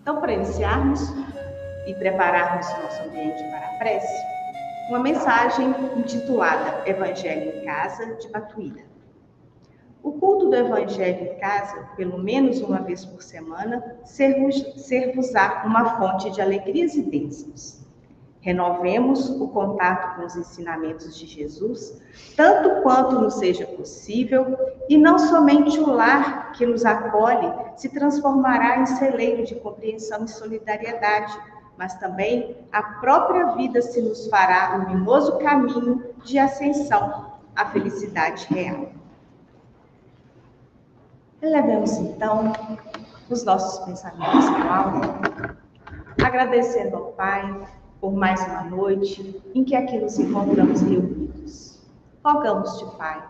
Então, para iniciarmos e prepararmos nosso ambiente para a prece, uma mensagem intitulada Evangelho em Casa, de Batuíra. O culto do Evangelho em casa, pelo menos uma vez por semana, ser-vos-á uma fonte de alegrias e bênçãos. Renovemos o contato com os ensinamentos de Jesus, tanto quanto nos seja possível, e não somente o lar que nos acolhe se transformará em celeiro de compreensão e solidariedade, mas também a própria vida se nos fará luminoso caminho de ascensão à felicidade real. Elevemos então os nossos pensamentos ao alto, agradecendo ao Pai por mais uma noite em que aqui nos encontramos reunidos. Rogamos-te, Pai,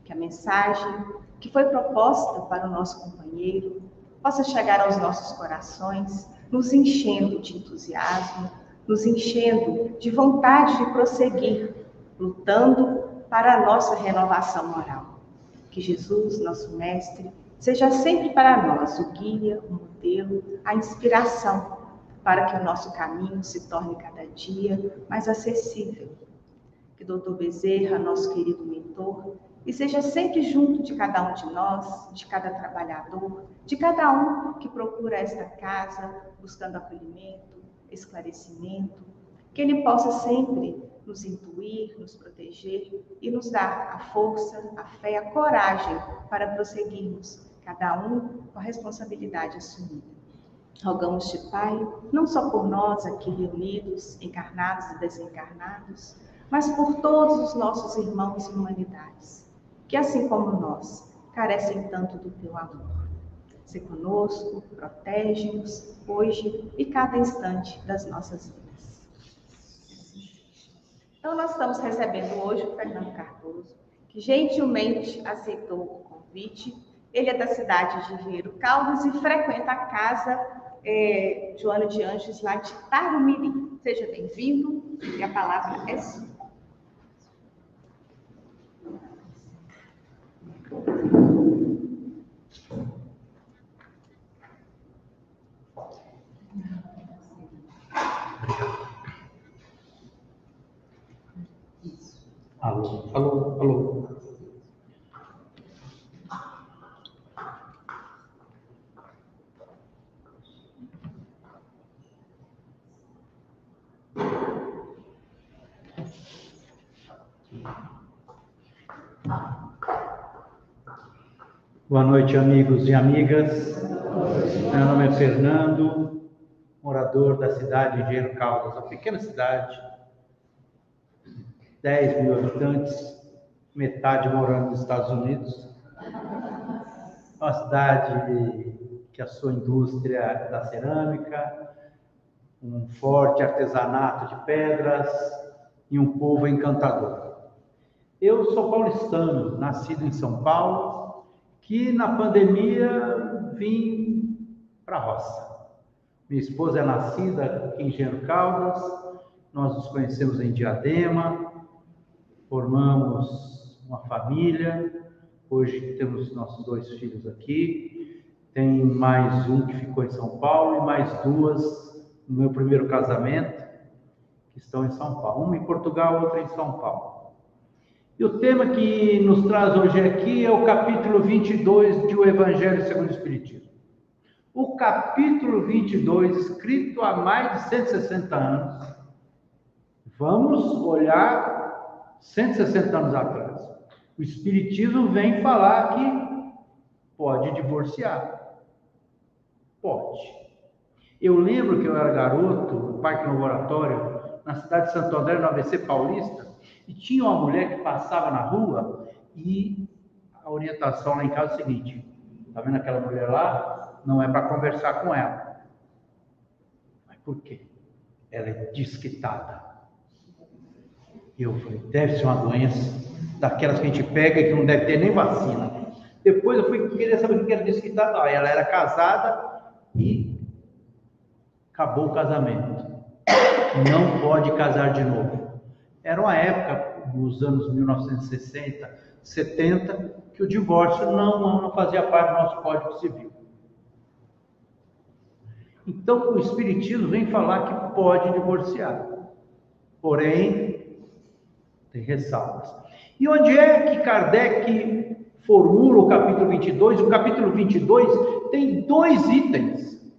que a mensagem que foi proposta para o nosso companheiro possa chegar aos nossos corações, nos enchendo de entusiasmo, nos enchendo de vontade de prosseguir, lutando para a nossa renovação moral. Que Jesus, nosso Mestre, seja sempre para nós o guia, o modelo, a inspiração, para que o nosso caminho se torne cada dia mais acessível. Que Dr. Bezerra, nosso querido mentor, esteja sempre junto de cada um de nós, de cada trabalhador, de cada um que procura esta casa, buscando acolhimento, esclarecimento, que ele possa sempre nos intuir, nos proteger e nos dar a força, a fé, a coragem para prosseguirmos, cada um com a responsabilidade assumida. Rogamos-te, Pai, não só por nós aqui reunidos, encarnados e desencarnados, mas por todos os nossos irmãos e humanidades, que assim como nós, carecem tanto do teu amor. Se conosco, protege-nos hoje e cada instante das nossas vidas. Então, nós estamos recebendo hoje o Fernando Cardoso, que gentilmente aceitou o convite. Ele é da cidade de Engenheiro Caldas e frequenta a casa Joana de Anjos, lá de Tarumirim. Seja bem-vindo e a palavra é sua. Alô, alô, alô. Boa noite, amigos e amigas. Meu nome é Fernando, morador da cidade de Engenheiro Caldas, uma pequena cidade, 10 mil habitantes, metade morando nos Estados Unidos. Uma cidade que a sua indústria é da cerâmica, um forte artesanato de pedras e um povo encantador. Eu sou paulistano, nascido em São Paulo, que na pandemia vim para a roça. Minha esposa é nascida em Engenheiro Caldas, nós nos conhecemos em Diadema, formamos uma família, hoje temos nossos 2 filhos aqui, tem mais um que ficou em São Paulo e mais 2 no meu primeiro casamento, que estão em São Paulo, uma em Portugal, outra em São Paulo. E o tema que nos traz hoje aqui é o capítulo 22 de O Evangelho segundo o Espiritismo. O capítulo 22, escrito há mais de 160 anos. Vamos olhar 160 anos atrás. O Espiritismo vem falar que pode divorciar. Pode. Eu lembro que eu era garoto, no Parque Laboratório, na cidade de Santo André, no ABC Paulista, e tinha uma mulher que passava na rua e a orientação lá em casa é o seguinte: tá vendo aquela mulher lá? Não é para conversar com ela. Mas por quê? Ela é desquitada. Eu falei, deve ser uma doença daquelas que a gente pega e que não deve ter nem vacina. Depois eu fui querer saber o que era desquitada. Ela era casada e acabou o casamento. Não pode casar de novo. Era uma época, nos anos 1960, 70, que o divórcio não fazia parte do nosso Código Civil. Então, o Espiritismo vem falar que pode divorciar, porém, tem ressalvas. E onde é que Kardec formula o capítulo 22? O capítulo 22 tem 2 itens.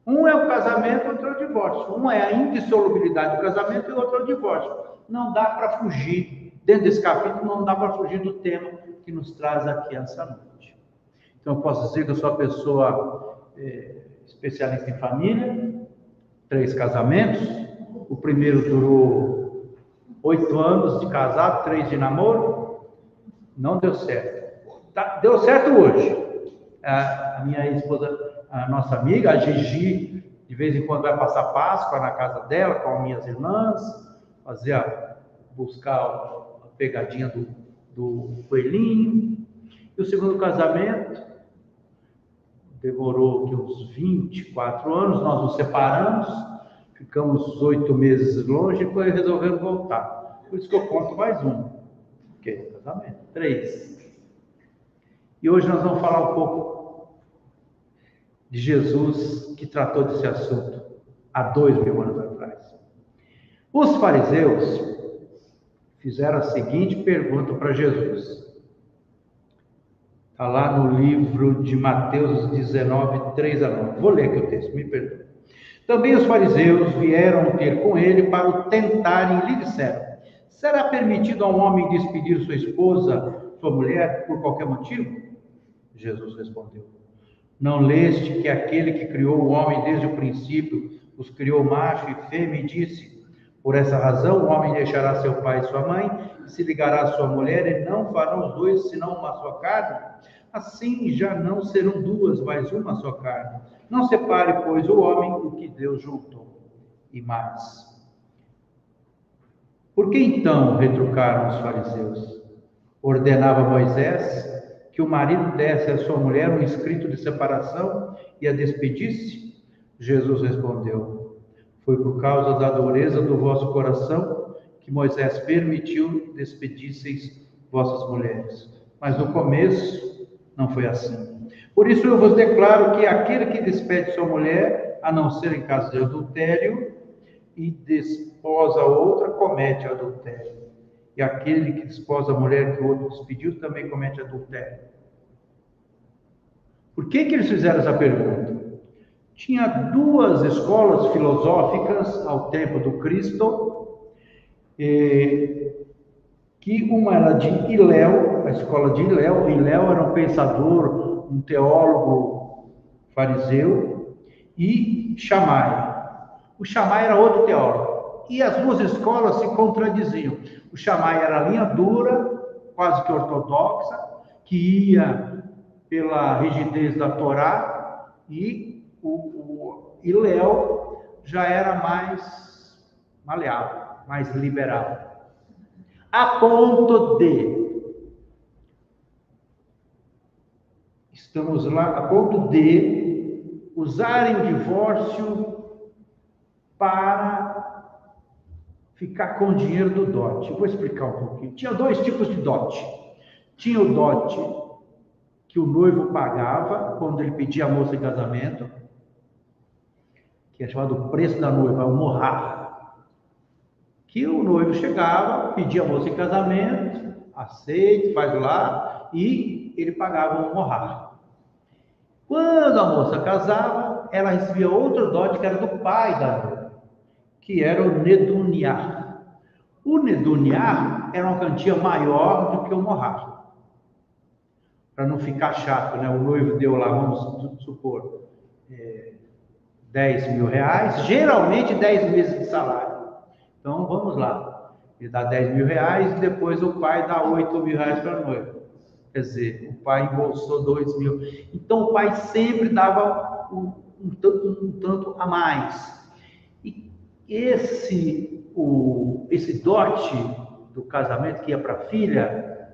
Um é o casamento, outro é o divórcio. Um é a indissolubilidade do casamento e o outro é o divórcio. Não dá para fugir, dentro desse capítulo, não dá para fugir do tema que nos traz aqui essa noite. Então, eu posso dizer que eu sou uma pessoa especialista em família, 3 casamentos. O primeiro durou 8 anos de casado, 3 de namoro. Não deu certo. Deu certo hoje. A minha esposa, a nossa amiga, a Gigi, de vez em quando vai passar Páscoa na casa dela com as minhas irmãs, buscar a pegadinha do coelhinho. E o segundo casamento demorou uns 24 anos, nós nos separamos, ficamos 8 meses longe e depois resolvemos voltar. Por isso que eu conto mais um, que é casamento, 3. E hoje nós vamos falar um pouco de Jesus, que tratou desse assunto há 2000 anos atrás. Os fariseus fizeram a seguinte pergunta para Jesus. Está lá no livro de Mateus 19, 3 a 9. Vou ler aqui o texto, me perdoe. Também os fariseus vieram ter com ele para o tentarem e lhe disseram: será permitido a um homem despedir sua esposa, sua mulher, por qualquer motivo? Jesus respondeu: não leste que aquele que criou o homem desde o princípio os criou macho e fêmea e disse: por essa razão o homem deixará seu pai e sua mãe e se ligará à sua mulher e não farão os dois senão uma só carne? Assim já não serão 2, mas uma só carne. Não separe, pois, o homem o que Deus juntou. E mais. Por que então retrucaram os fariseus? Ordenava Moisés que o marido desse à sua mulher um escrito de separação e a despedisse? Jesus respondeu: foi por causa da dureza do vosso coração que Moisés permitiu despedisseis vossas mulheres. Mas no começo não foi assim. Por isso eu vos declaro que aquele que despede sua mulher, a não ser em caso de adultério, e desposa outra, comete adultério. E aquele que desposa a mulher que o outro despediu também comete adultério. Por que eles fizeram essa pergunta? Tinha 2 escolas filosóficas ao tempo do Cristo, que uma era de Hilel, a escola de Hilel. Hilel era um pensador, um teólogo fariseu, e Shammai. O Shammai era outro teólogo. E as 2 escolas se contradiziam. O Shammai era a linha dura, quase que ortodoxa, que ia pela rigidez da Torá, e o Hilel já era mais maleável, mais liberal. A ponto de, estamos lá, a ponto de usarem o divórcio para ficar com o dinheiro do dote. Eu vou explicar um pouquinho. Tinha 2 tipos de dote. Tinha o dote que o noivo pagava quando ele pedia a moça em casamento, que é chamado preço da noiva, o mohar. Que o noivo chegava, pedia a moça em casamento, aceita, faz lá, e ele pagava o mohar. Quando a moça casava, ela recebia outro dote que era do pai da noiva, que era o neduniar. O neduniar era uma quantia maior do que o mohar. Para não ficar chato, né? O noivo deu lá, vamos supor, 10 mil reais, geralmente 10 meses de salário. Então, vamos lá. Ele dá 10 mil reais e depois o pai dá 8 mil reais para a noiva. Quer dizer, o pai embolsou 2 mil. Então, o pai sempre dava um tanto a mais. E esse dote do casamento que ia para a filha,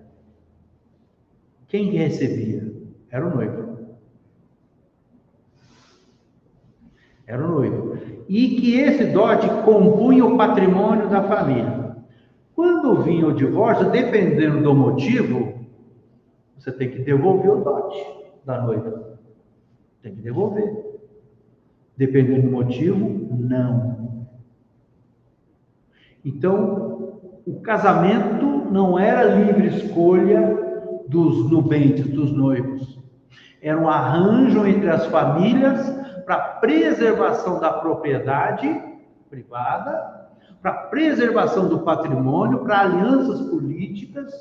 quem recebia? Era o noivo. Era o noivo. E que esse dote compunha o patrimônio da família. Quando vinha o divórcio, dependendo do motivo, você tem que devolver o dote da noiva. Tem que devolver. Dependendo do motivo, não. Então, o casamento não era livre escolha dos nubentes, dos noivos. Era um arranjo entre as famílias para preservação da propriedade privada, para preservação do patrimônio, para alianças políticas,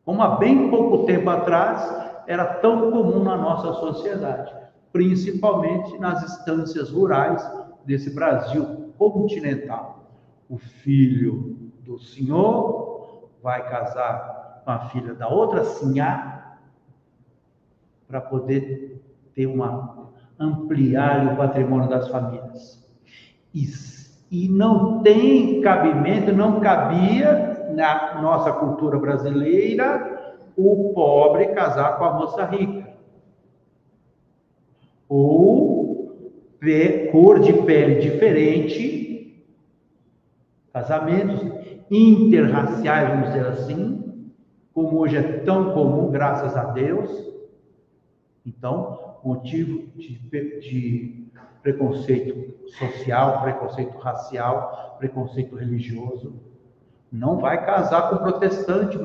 como há bem pouco tempo atrás era tão comum na nossa sociedade, principalmente nas instâncias rurais desse Brasil continental. O filho do senhor vai casar com a filha da outra sinhá para poder ter ampliar o patrimônio das famílias. E não tem cabimento, não cabia na nossa cultura brasileira o pobre casar com a moça rica. Ou cor de pele diferente, casamentos interraciais, vamos dizer assim, como hoje é tão comum, graças a Deus. Então, motivo de preconceito social, preconceito racial, preconceito religioso. Não vai casar com protestante.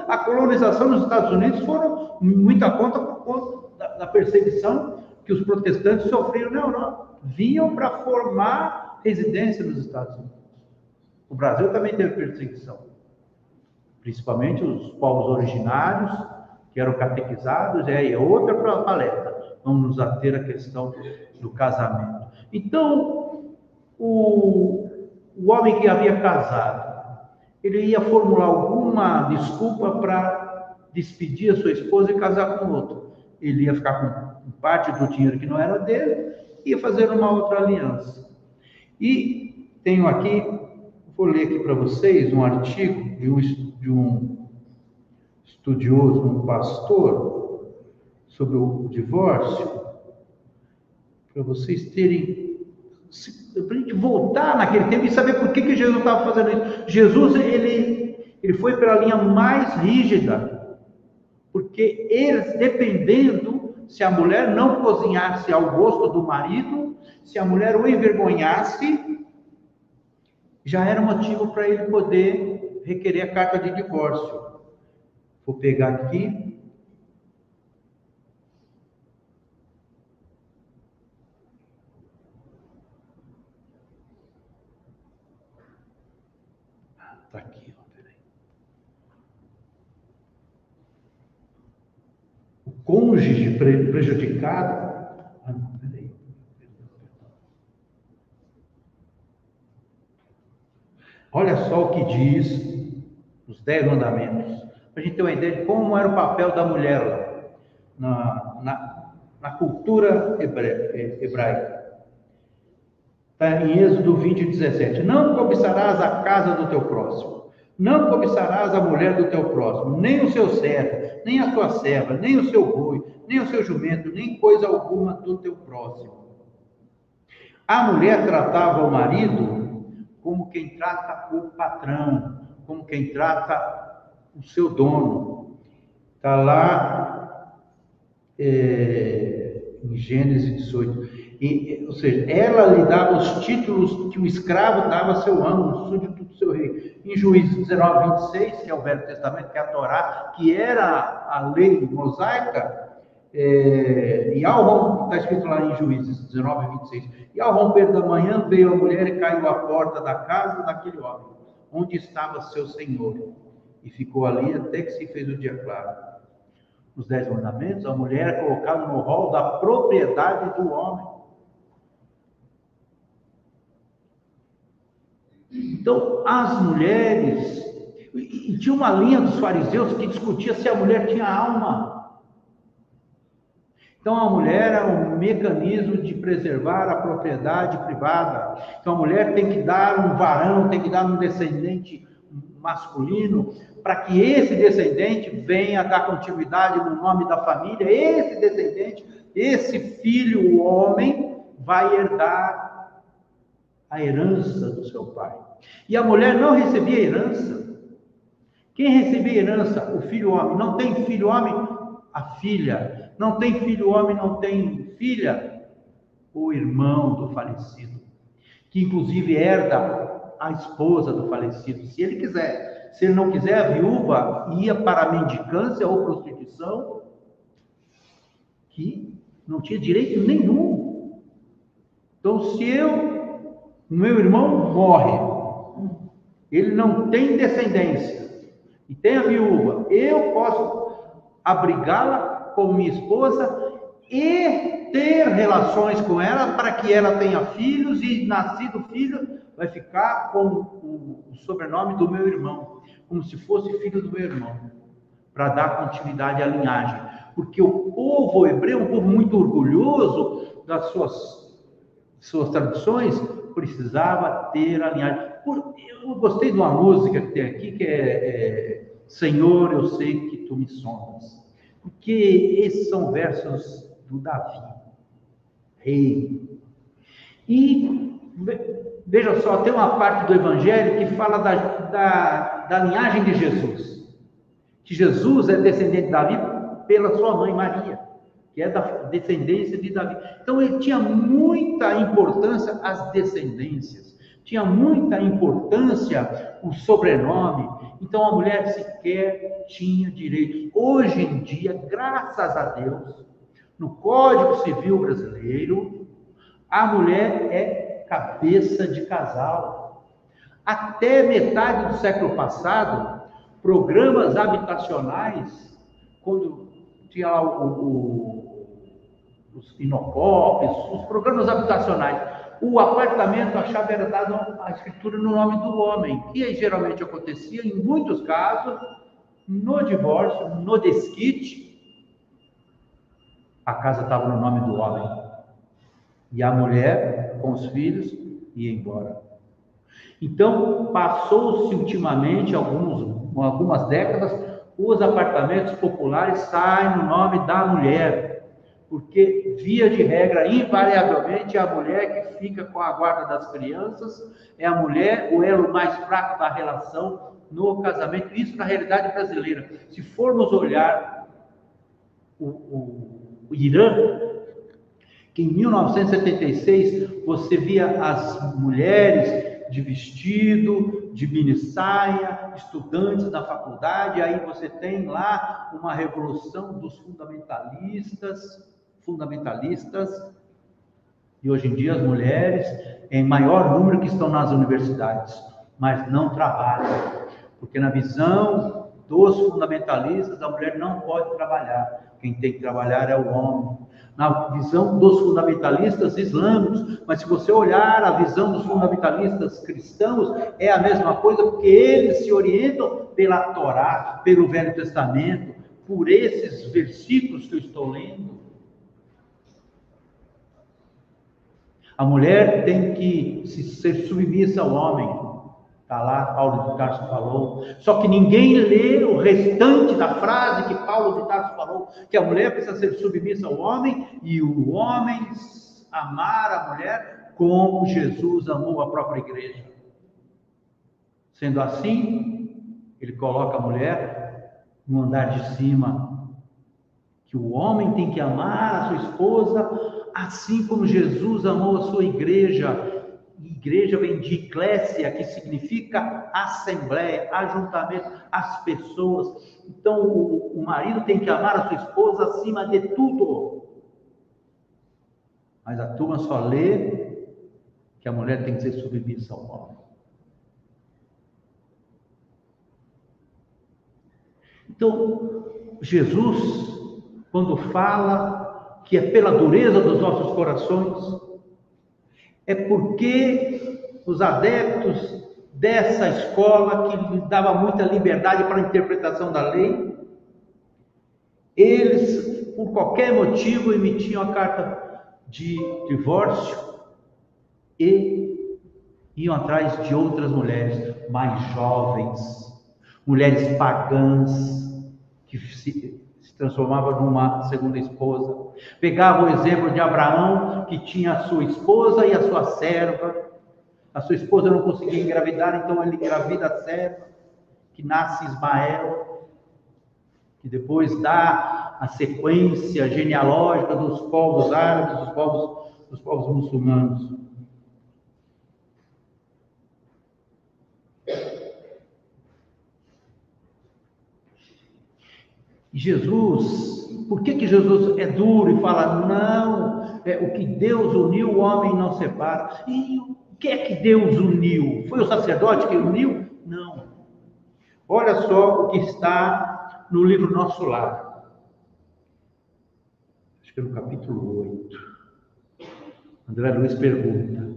A colonização nos Estados Unidos foram muita conta por conta da perseguição que os protestantes sofreram na Europa. Vinham para formar residência nos Estados Unidos. O Brasil também teve perseguição. Principalmente os povos originários, que eram catequizados, é outra palestra. Vamos nos ater à questão do casamento. Então, o homem que havia casado, ele ia formular alguma desculpa para despedir a sua esposa e casar com outro. Ele ia ficar com parte do dinheiro que não era dele e ia fazer uma outra aliança. E tenho aqui, vou ler aqui para vocês um artigo de um estudioso, um pastor, sobre o divórcio, para vocês terem, para a gente voltar naquele tempo e saber por que Jesus estava fazendo isso. Jesus, ele foi pela linha mais rígida, porque eles, dependendo, se a mulher não cozinhasse ao gosto do marido, se a mulher o envergonhasse, já era motivo para ele poder requerer a carta de divórcio. Vou pegar aqui. Está aqui, peraí. O cônjuge prejudicado. Peraí. Olha só o que diz os 10 mandamentos, para a gente ter uma ideia de como era o papel da mulher lá, na cultura hebraica. Está em Êxodo 20:17. Não cobiçarás a casa do teu próximo, não cobiçarás a mulher do teu próximo, nem o seu servo, nem a tua serva, nem o seu boi, nem o seu jumento, nem coisa alguma do teu próximo. A mulher tratava o marido como quem trata o patrão, como quem trata o seu dono. Está lá em Gênesis 18. Ou seja, ela lhe dava os títulos que o escravo dava a seu amo, súdito do seu rei. Em Juízes 19:26, que é o Velho Testamento, que é a Torá, que era a lei mosaica, e ao romper, está escrito lá em Juízes 19:26, e ao romper da manhã veio a mulher e caiu à porta da casa daquele homem, onde estava seu senhor, e ficou ali até que se fez o dia claro. Nos 10 mandamentos, a mulher é colocada no rol da propriedade do homem. Então, as mulheres, e tinha uma linha dos fariseus que discutia se a mulher tinha alma. Então, a mulher é um mecanismo de preservar a propriedade privada. Então, a mulher tem que dar um varão, tem que dar um descendente masculino, para que esse descendente venha dar continuidade no nome da família. Esse descendente, esse filho, o homem, vai herdar a herança do seu pai. E a mulher não recebia herança. Quem recebia herança? O filho homem. Não tem filho homem? A filha. Não tem filho homem, não tem filha? o irmão do falecido, que inclusive herda a esposa do falecido, se ele quiser. Se ele não quiser, a viúva ia para a mendicância ou prostituição, que não tinha direito nenhum. Então, se meu irmão morre, ele não tem descendência, e tem a viúva, eu posso abrigá-la como minha esposa e ter relações com ela para que ela tenha filhos, e nascido filho vai ficar com o sobrenome do meu irmão, como se fosse filho do meu irmão, para dar continuidade à linhagem. Porque o povo hebreu é um povo muito orgulhoso das suas tradições, precisava ter a linhagem. Eu gostei de uma música que tem aqui, que é Senhor, eu sei que tu me sondas. Porque esses são versos do Davi, rei. E veja só, tem uma parte do Evangelho que fala da linhagem de Jesus. Que Jesus é descendente de Davi pela sua mãe Maria, que é da descendência de Davi. Então ele tinha muita importância as descendências, tinha muita importância o sobrenome. Então a mulher sequer tinha direitos. Hoje em dia, graças a Deus, no Código Civil brasileiro, a mulher é cabeça de casal. Até metade do século passado, programas habitacionais, quando tinha lá os Inocopes, os programas habitacionais, o apartamento, a chave era dada a escritura no nome do homem, que geralmente acontecia, em muitos casos, no divórcio, no desquite, a casa estava no nome do homem, e a mulher, com os filhos, ia embora. Então, passou-se ultimamente, algumas décadas, os apartamentos populares saem no nome da mulher, porque, via de regra, invariavelmente, é a mulher que fica com a guarda das crianças, é a mulher o elo mais fraco da relação no casamento. Isso na realidade brasileira. Se formos olhar o Irã, que em 1976 você via as mulheres de vestido, de mini saia, estudantes da faculdade, aí você tem lá uma revolução dos fundamentalistas, e hoje em dia as mulheres, em maior número, que estão nas universidades, mas não trabalham, porque na visão dos fundamentalistas a mulher não pode trabalhar, quem tem que trabalhar é o homem. Na visão dos fundamentalistas islâmicos, mas se você olhar a visão dos fundamentalistas cristãos, é a mesma coisa, porque eles se orientam pela Torá, pelo Velho Testamento, por esses versículos que eu estou lendo. A mulher tem que ser submissa ao homem. Está lá, Paulo de Tarso falou. Só que ninguém lê o restante da frase que Paulo de Tarso falou, que a mulher precisa ser submissa ao homem e o homem amar a mulher como Jesus amou a própria igreja. Sendo assim, ele coloca a mulher no andar de cima, que o homem tem que amar a sua esposa assim como Jesus amou a sua igreja. Igreja vem de eclésia, que significa assembleia, ajuntamento, as pessoas. Então, o marido tem que amar a sua esposa acima de tudo. Mas a turma só lê que a mulher tem que ser submissa ao homem. Então, Jesus, quando fala que é pela dureza dos nossos corações, é porque os adeptos dessa escola, que lhe dava muita liberdade para a interpretação da lei, eles, por qualquer motivo, emitiam a carta de divórcio e iam atrás de outras mulheres mais jovens, mulheres pagãs, que se transformava numa segunda esposa. Pegava o exemplo de Abraão, que tinha a sua esposa e a sua serva. A sua esposa não conseguia engravidar, então ele engravida a serva, que nasce Ismael, que depois dá a sequência genealógica dos povos árabes, dos povos dos povos muçulmanos. E Jesus, por que Jesus é duro e fala, não, o que Deus uniu, o homem não separa? E o que é que Deus uniu? Foi o sacerdote que uniu? Não. Olha só o que está no livro Nosso Lar. Acho que é no capítulo 8. André Luiz pergunta,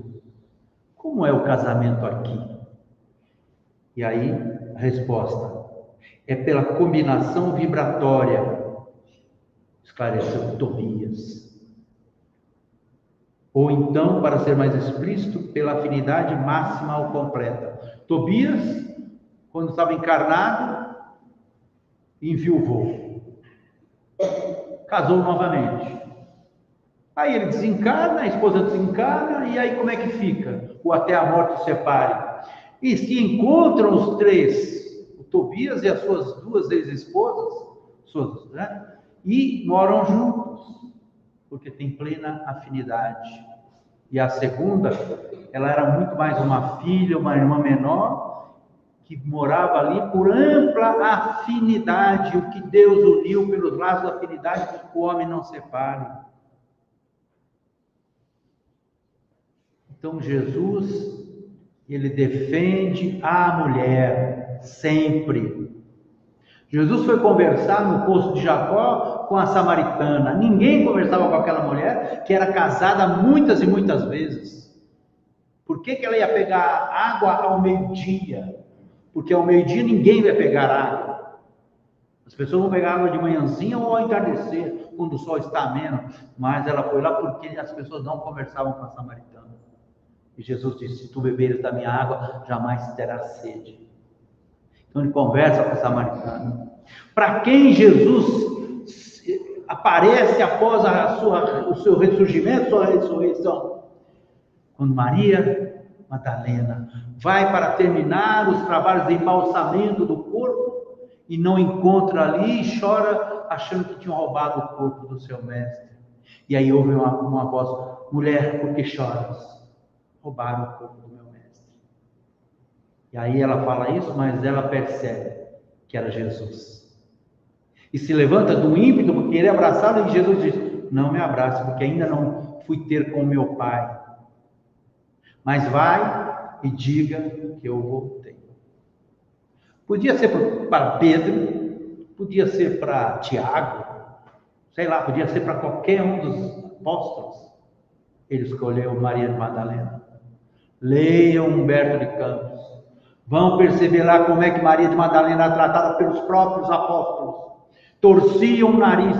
como é o casamento aqui? E aí, a resposta é pela combinação vibratória, esclareceu Tobias. Ou então, para ser mais explícito, pela afinidade máxima ou completa. Tobias, quando estava encarnado, enviuvou. Casou novamente. Aí ele desencarna, a esposa desencarna, e aí como é que fica? O até a morte separe. E se encontram os três, o Tobias e as suas duas ex-esposas, né? E moram juntos, porque tem plena afinidade. E a segunda, ela era muito mais uma filha, uma irmã menor, que morava ali por ampla afinidade. O que Deus uniu pelos laços da afinidade, o homem não separe. Então Jesus, ele defende a mulher sempre. Jesus foi conversar no poço de Jacó com a samaritana. Ninguém conversava com aquela mulher que era casada muitas e muitas vezes. Por que ela ia pegar água ao meio-dia? Porque ao meio-dia ninguém vai pegar água. As pessoas vão pegar água de manhãzinha ou ao entardecer, quando o sol está ameno. Mas ela foi lá porque as pessoas não conversavam com a samaritana. E Jesus disse, se tu beberes da minha água, jamais terás sede. Então ele conversa com a samaritana. Para quem Jesus aparece após o seu ressurgimento, sua ressurreição? Quando Maria Madalena vai para terminar os trabalhos de embalsamento do corpo e não encontra ali e chora achando que tinham roubado o corpo do seu mestre. E aí ouve uma voz, mulher, por que choras? Roubaram o corpo do meu mestre. E aí ela fala isso, mas ela percebe que era Jesus. E se levanta do ímpeto por querer abraçá-lo, e Jesus diz, não me abrace, porque ainda não fui ter com meu pai. Mas vai e diga que eu voltei. Podia ser para Pedro, podia ser para Tiago, sei lá, podia ser para qualquer um dos apóstolos. Ele escolheu Maria de Madalena. Leiam Humberto de Campos. Vão perceber lá como é que Maria de Madalena era tratada pelos próprios apóstolos. Torciam o nariz,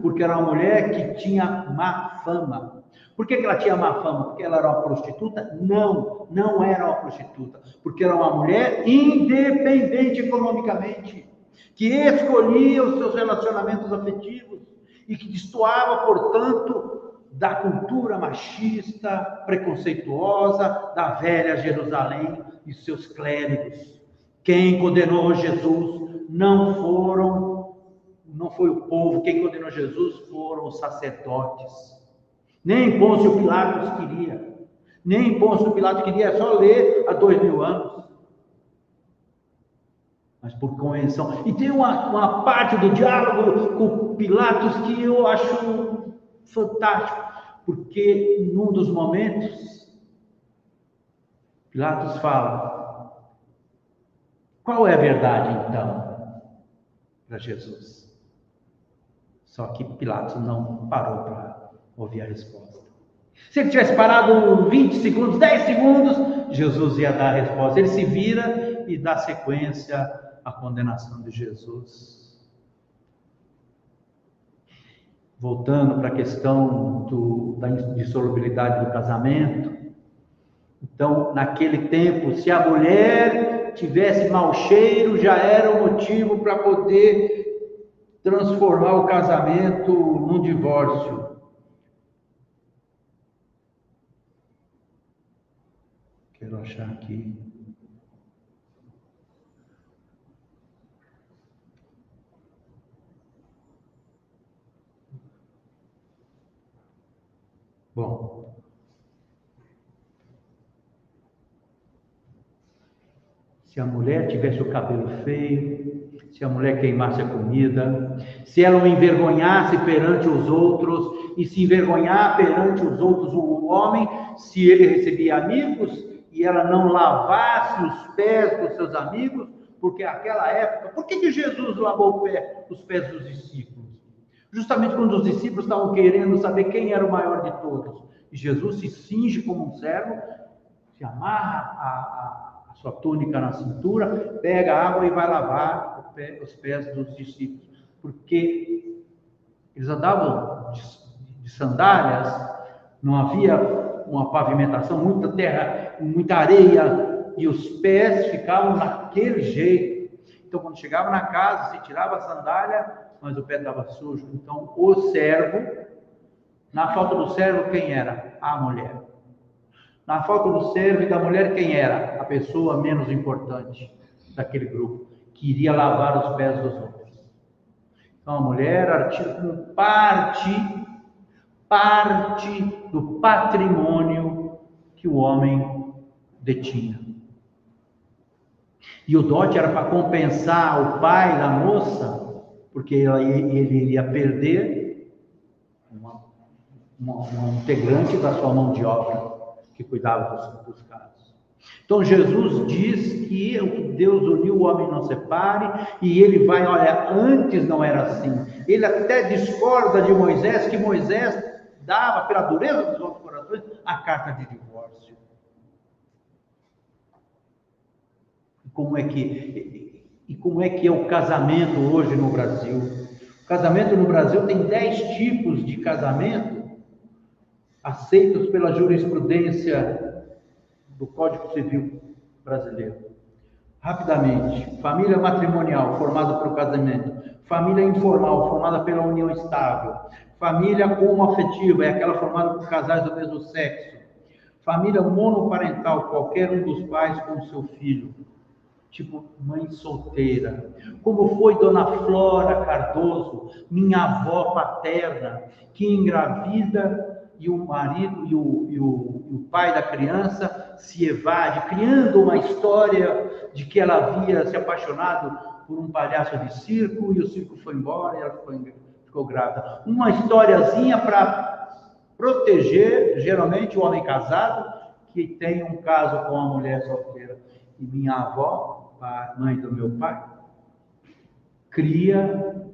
porque era uma mulher que tinha má fama. Por que ela tinha má fama? Porque ela era uma prostituta? Não, não era uma prostituta. Porque era uma mulher independente economicamente, que escolhia os seus relacionamentos afetivos e que destoava, portanto, da cultura machista, preconceituosa, da velha Jerusalém e seus clérigos. Quem condenou Jesus não foi o povo, quem condenou Jesus foram os sacerdotes. Nem Pôncio Pilatos queria. Nem Pôncio Pilatos queria, é só ler há 2000 anos. Mas por convenção. E tem uma parte do diálogo com Pilatos que eu acho fantástico. Porque num dos momentos, Pilatos fala, qual é a verdade então para Jesus? Só que Pilatos não parou para ouvir a resposta. Se ele tivesse parado 20 segundos, 10 segundos, Jesus ia dar a resposta. Ele se vira e dá sequência à condenação de Jesus. Voltando para a questão da indissolubilidade do casamento. Então, naquele tempo, se a mulher tivesse mau cheiro, já era um motivo para poder transformar o casamento num divórcio. Quero achar aqui. Bom, se a mulher tivesse o cabelo feio, se a mulher queimasse a comida, se ela não envergonhasse perante os outros, e se envergonhar perante os outros o homem, se ele recebia amigos, e ela não lavasse os pés dos seus amigos, porque naquela época, por que Jesus lavou os pés dos discípulos? Justamente quando os discípulos estavam querendo saber quem era o maior de todos. E Jesus se cinge como um servo, se amarra a sua túnica na cintura, pega a água e vai lavar os pés dos discípulos. Porque eles andavam de sandálias, não havia uma pavimentação, muita terra, muita areia, e os pés ficavam naquele jeito. Então, quando chegava na casa, se tirava a sandália, mas o pé estava sujo. Então, o servo, na falta do servo, quem era? A mulher. Na falta do servo e da mulher, quem era? A pessoa menos importante daquele grupo, que iria lavar os pés dos outros. Então, a mulher era tida como parte do patrimônio que o homem detinha. E o dote era para compensar o pai da moça, porque ele iria perder um integrante da sua mão de obra que cuidava dos casos. Então Jesus diz que o que Deus uniu, o homem não separe, e ele vai, olha, antes não era assim. Ele até discorda de Moisés, que Moisés dava, pela dureza dos nossos corações, a carta de divórcio. Como é que é o casamento hoje no Brasil? O casamento no Brasil tem 10 tipos de casamento aceitos pela jurisprudência do Código Civil brasileiro. Rapidamente: família matrimonial, formada pelo casamento; família informal, formada pela união estável; família homoafetiva, é aquela formada por casais do mesmo sexo; família monoparental, qualquer um dos pais com o seu filho, tipo mãe solteira, como foi Dona Flora Cardoso, minha avó paterna, que engravida e o marido e o pai da criança se evade, criando uma história de que ela havia se apaixonado por um palhaço de circo e o circo foi embora e ela ficou grávida. Uma historiazinha para proteger, geralmente, o homem casado que tem um caso com a mulher solteira. E minha avó, a mãe do meu pai, cria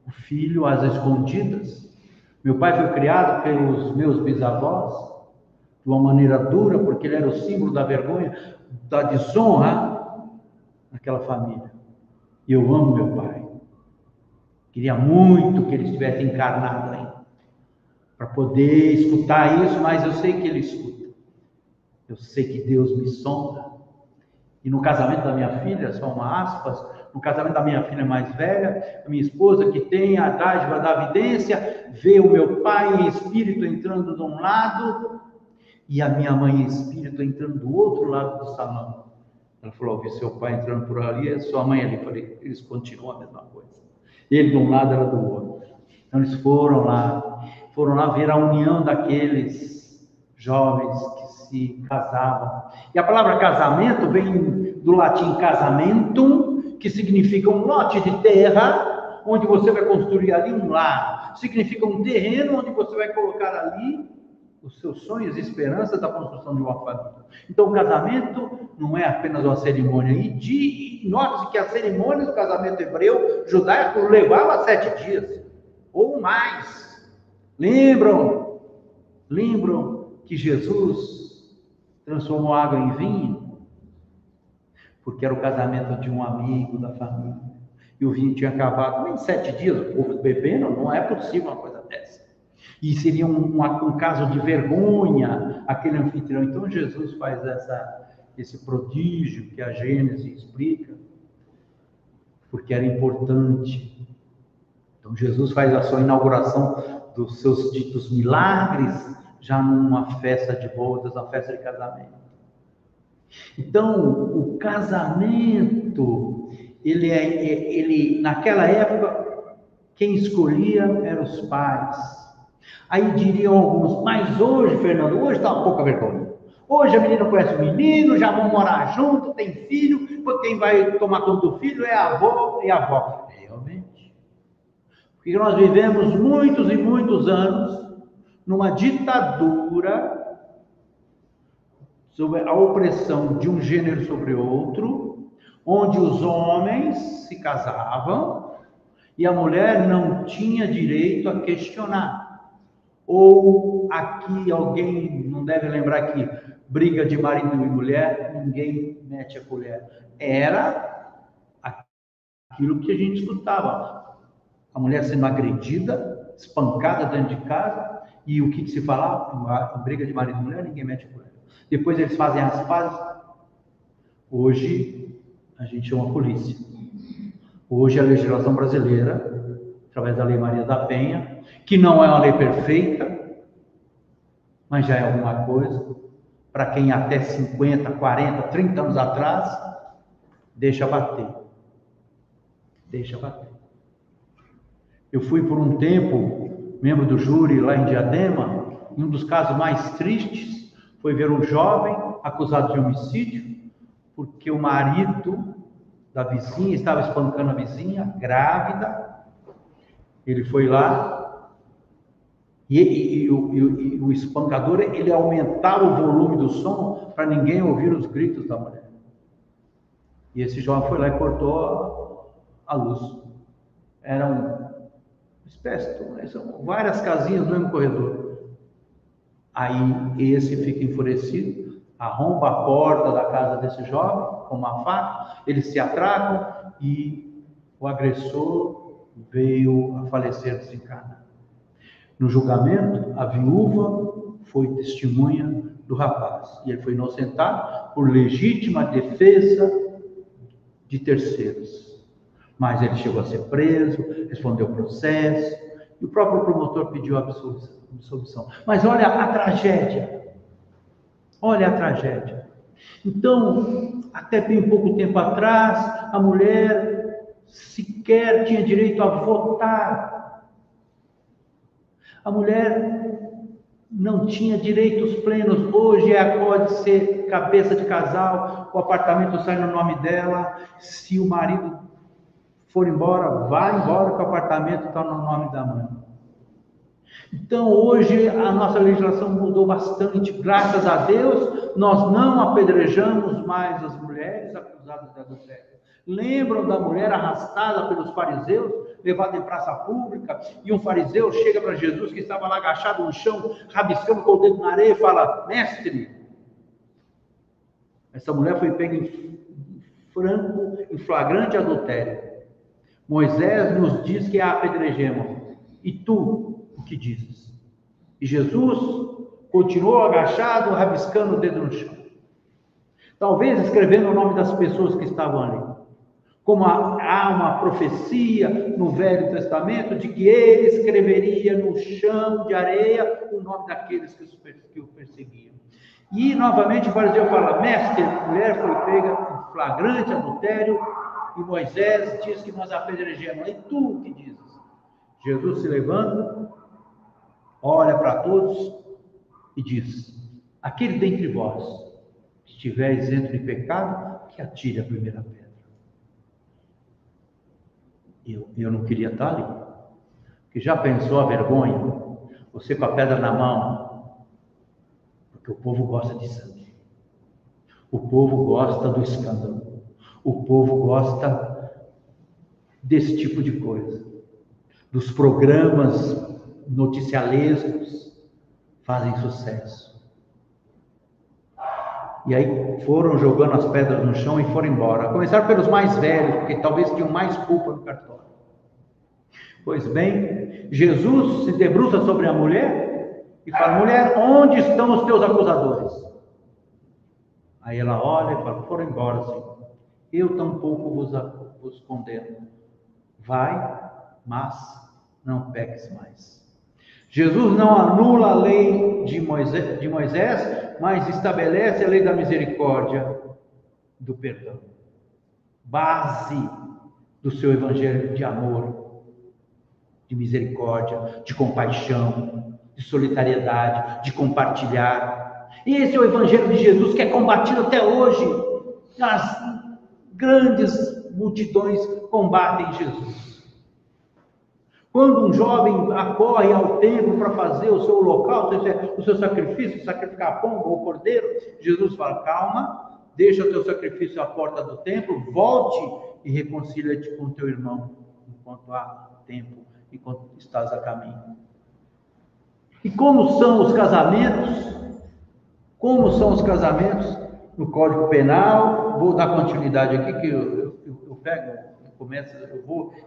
o filho às escondidas. Meu pai foi criado pelos meus bisavós de uma maneira dura, porque ele era o símbolo da vergonha, da desonra naquela família. E eu amo meu pai. Queria muito que ele estivesse encarnado ainda, para poder escutar isso, mas eu sei que ele escuta. Eu sei que Deus me sonda. E no casamento da minha filha, só uma aspas, no casamento da minha filha mais velha, a minha esposa, que tem a dádiva da vidência, vê o meu pai em espírito entrando de um lado e a minha mãe em espírito entrando do outro lado do salão. Ela falou: vi seu pai entrando por ali e sua mãe ali. Eu falei: eles continuam a mesma coisa. Ele de um lado, ela do outro. Então eles foram lá ver a união daqueles jovens que se casavam. E a palavra casamento vem do latim casamentum, que significa um lote de terra, onde você vai construir ali um lar. Significa um terreno onde você vai colocar ali os seus sonhos e esperanças da construção de uma família. Então, o casamento não é apenas uma cerimônia. E note-se que a cerimônia do casamento hebreu, judaico, levava 7 dias, ou mais. Lembram que Jesus transformou água em vinho? Porque era o casamento de um amigo da família. E o vinho tinha acabado nem 7 dias, o povo bebendo, não é possível uma coisa dessa. E seria um caso de vergonha aquele anfitrião. Então Jesus faz esse prodígio que a Gênesis explica, porque era importante. Então Jesus faz a sua inauguração dos seus ditos milagres já numa festa de bodas, uma festa de casamento. Então, o casamento, ele naquela época, quem escolhia eram os pais. Aí diriam alguns: mas hoje, Fernando, hoje está uma pouca vergonha. Hoje a menina conhece o menino, já vão morar junto, tem filho, porque quem vai tomar conta do filho é a avó e a avó. Realmente. Porque nós vivemos muitos e muitos anos numa ditadura sobre a opressão de um gênero sobre outro, onde os homens se casavam e a mulher não tinha direito a questionar. Ou aqui alguém não deve lembrar que briga de marido e mulher, ninguém mete a colher. Era aquilo que a gente escutava. A mulher sendo agredida, espancada dentro de casa, e o que se falava? Em briga de marido e mulher, ninguém mete a colher. Depois eles fazem as pazes. Hoje a gente chama a polícia. Hoje a legislação brasileira, através da Lei Maria da Penha, que não é uma lei perfeita, mas já é alguma coisa, para quem até 50, 40, 30 anos atrás, deixa bater. Deixa bater. Eu fui por um tempo membro do júri lá em Diadema, e um dos casos mais tristes foi ver um jovem acusado de homicídio, porque o marido da vizinha estava espancando a vizinha, grávida. Ele foi lá e o espancador, ele aumentava o volume do som para ninguém ouvir os gritos da mulher. E esse jovem foi lá e cortou a luz. Era uma espécie de várias casinhas no mesmo corredor. Aí esse fica enfurecido, arromba a porta da casa desse jovem com uma faca, eles se atracam e o agressor veio a falecer desencarnado. No julgamento, a viúva foi testemunha do rapaz e ele foi inocentado por legítima defesa de terceiros. Mas ele chegou a ser preso, respondeu o processo e o próprio promotor pediu absolvição. Mas olha a tragédia. Olha a tragédia. Então, até bem pouco tempo atrás, a mulher sequer tinha direito a votar. A mulher não tinha direitos plenos. Hoje ela pode ser cabeça de casal, o apartamento sai no nome dela. Se o marido for embora, vai embora, que o apartamento está no nome da mãe. Então, hoje, a nossa legislação mudou bastante. Graças a Deus, nós não apedrejamos mais as mulheres acusadas de adultério. Lembram da mulher arrastada pelos fariseus, levada em praça pública, e um fariseu chega para Jesus, que estava lá agachado no chão, rabiscando com o dedo na areia, e fala: mestre, essa mulher foi pega em flagrante adultério. Moisés nos diz que a apedrejemos. E tu, o que dizes? E Jesus continuou agachado, rabiscando o dedo no chão. Talvez escrevendo o nome das pessoas que estavam ali. Como há uma profecia no Velho Testamento de que ele escreveria no chão de areia o nome daqueles que o perseguiam. E novamente o fariseu fala: mestre, a mulher foi pega em flagrante adultério e Moisés diz que nós apedrejamos. E tu o que dizes? Jesus se levanta, olha para todos e diz: aquele dentre vós que estiver isento de pecado, que atire a primeira pedra. Eu não queria estar ali, porque já pensou a vergonha? Você com a pedra na mão, porque o povo gosta de sangue, o povo gosta do escândalo, o povo gosta desse tipo de coisa. Dos programas noticialescos fazem sucesso. E aí foram jogando as pedras no chão e foram embora. Começaram pelos mais velhos, porque talvez tinham mais culpa no cartório. Pois bem, Jesus se debruça sobre a mulher e fala: mulher, onde estão os teus acusadores? Aí ela olha e fala: foram embora, Senhor. Eu tampouco vos condeno. Vai, mas não peques mais. Jesus não anula a lei de Moisés, mas estabelece a lei da misericórdia, do perdão. Base do seu evangelho de amor, de misericórdia, de compaixão, de solidariedade, de compartilhar. E esse é o Evangelho de Jesus que é combatido até hoje. As grandes multidões combatem Jesus. Quando um jovem acorre ao templo para fazer o seu holocausto, o seu sacrifício, sacrificar a pomba ou o cordeiro, Jesus fala: calma, deixa o teu sacrifício à porta do templo, volte e reconcilia-te com o teu irmão, enquanto há tempo, enquanto estás a caminho. E como são os casamentos? Como são os casamentos no Código Penal? Vou dar continuidade aqui, que eu pego...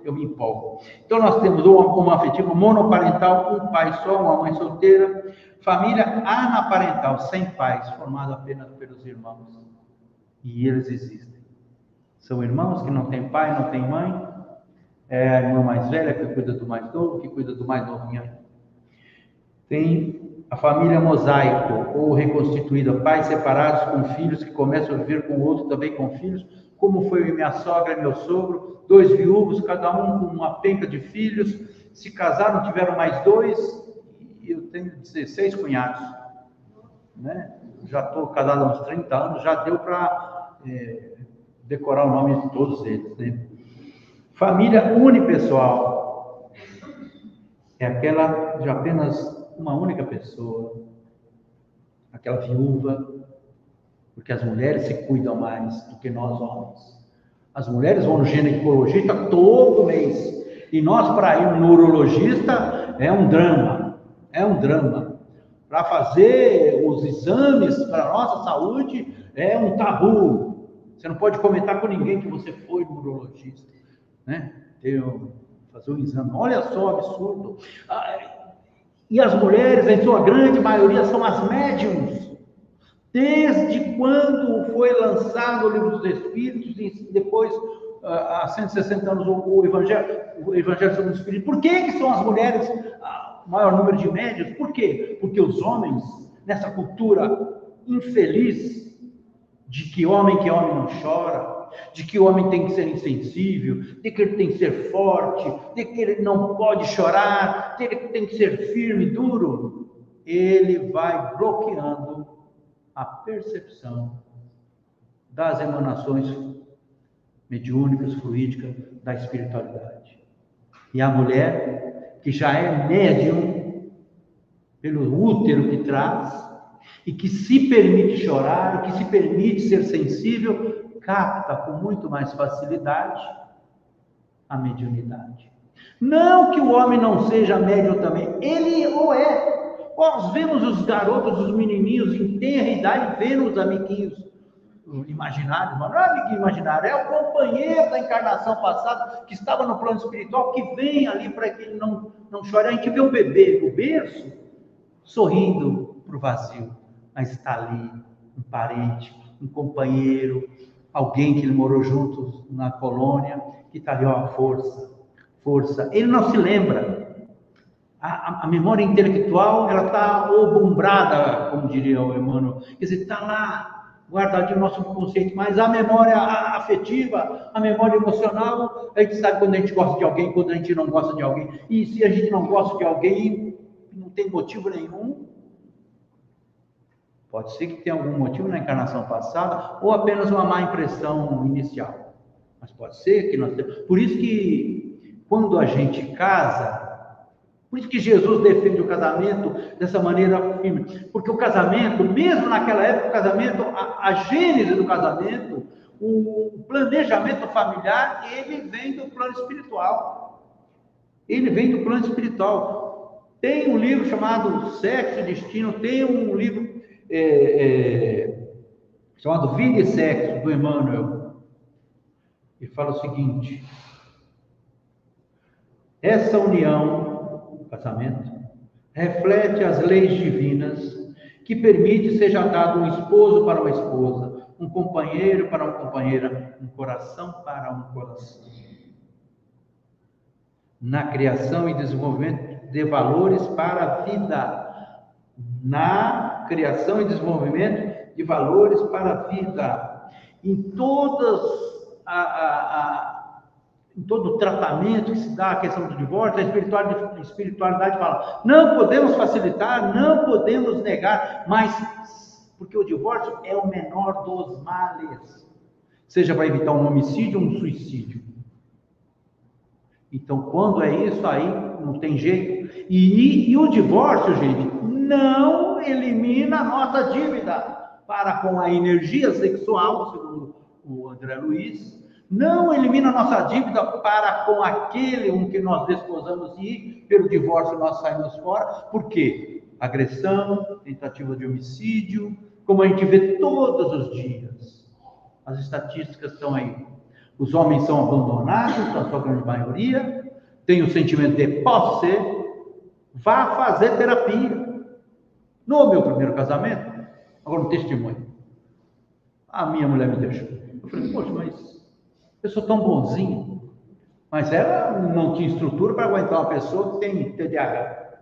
eu me empolgo. Então nós temos uma afetiva monoparental, um pai só, uma mãe solteira, família anaparental, sem pais, formada apenas pelos irmãos. E eles existem. São irmãos que não têm pai, não têm mãe, é a irmã mais velha que cuida do mais novo, que cuida do mais novinho. Tem a família mosaico, ou reconstituída, pais separados com filhos que começam a viver com o outro também com filhos, como foi minha sogra e meu sogro, 2 viúvos, cada um com uma penca de filhos, se casaram, tiveram mais 2, e eu tenho 16 cunhados, né? Já estou casado há uns 30 anos, já deu para decorar o nome de todos eles, né? Família unipessoal, é aquela de apenas uma única pessoa, aquela viúva, porque as mulheres se cuidam mais do que nós homens. As mulheres vão no ginecologista todo mês. E nós, para ir no urologista, é um drama. É um drama. Para fazer os exames para a nossa saúde, é um tabu. Você não pode comentar com ninguém que você foi no urologista, né? Fazer um exame. Olha só, absurdo. E as mulheres, em sua grande maioria, são as médiums. Desde quando foi lançado o Livro dos Espíritos e depois, há 160 anos, o Evangelho segundo o Espírito. Por que são as mulheres o maior número de médiuns? Por quê? Porque os homens, nessa cultura infeliz de que homem não chora, de que o homem tem que ser insensível, de que ele tem que ser forte, de que ele não pode chorar, de que ele tem que ser firme, duro, ele vai bloqueando a percepção das emanações mediúnicas, fluídicas da espiritualidade. E a mulher, que já é médium pelo útero que traz, e que se permite chorar, e que se permite ser sensível, capta com muito mais facilidade a mediunidade. Não que o homem não seja médium também, ele ou é. Nós vemos os garotos, os menininhos em tenra idade, vendo os amiguinhos imaginários, mas não é amiguinho imaginário, é o companheiro da encarnação passada, que estava no plano espiritual, que vem ali para que ele não chore. A gente vê o bebê no berço, sorrindo para o vazio, mas está ali um parente, um companheiro, alguém que ele morou juntos na colônia, que está ali, ó, força. Ele não se lembra. A memória intelectual, ela está obumbrada, como diria o Emmanuel, quer dizer, está lá, guardadinho no nosso consciente, mas a memória afetiva, a memória emocional, a gente sabe quando a gente gosta de alguém, quando a gente não gosta de alguém, e se a gente não gosta de alguém, não tem motivo nenhum, pode ser que tenha algum motivo na encarnação passada, ou apenas uma má impressão inicial, mas pode ser que nós temos. Por isso que, quando a gente casa, por isso que Jesus defende o casamento dessa maneira firme. Porque o casamento, mesmo naquela época, o casamento, a gênese do casamento, o planejamento familiar, ele vem do plano espiritual. Ele vem do plano espiritual. Tem um livro chamado Sexo e Destino, tem um livro chamado Vida e Sexo, do Emmanuel. Ele fala o seguinte: essa união, o casamento, reflete as leis divinas que permite seja dado um esposo para uma esposa, um companheiro para uma companheira, um coração para um coração. Na criação e desenvolvimento de valores para a vida. Na criação e desenvolvimento de valores para a vida. Em todo o tratamento que se dá à questão do divórcio, a espiritualidade fala: não podemos facilitar, não podemos negar, mas Porque o divórcio é o menor dos males. Seja para evitar um homicídio ou um suicídio. Então, quando é isso, aí não tem jeito. E o divórcio, gente, não elimina a nossa dívida para com a energia sexual, segundo o André Luiz. Não elimina a nossa dívida para com aquele com que nós desposamos e pelo divórcio nós saímos fora. Por quê? Agressão, tentativa de homicídio, como a gente vê todos os dias. As estatísticas estão aí. Os homens são abandonados, na sua grande maioria, tem o sentimento de posso ser, vá fazer terapia. No meu primeiro casamento, agora um testemunho, a minha mulher me deixou. Eu falei, poxa, mas eu sou tão bonzinho. Mas ela não tinha estrutura para aguentar uma pessoa que tem TDAH.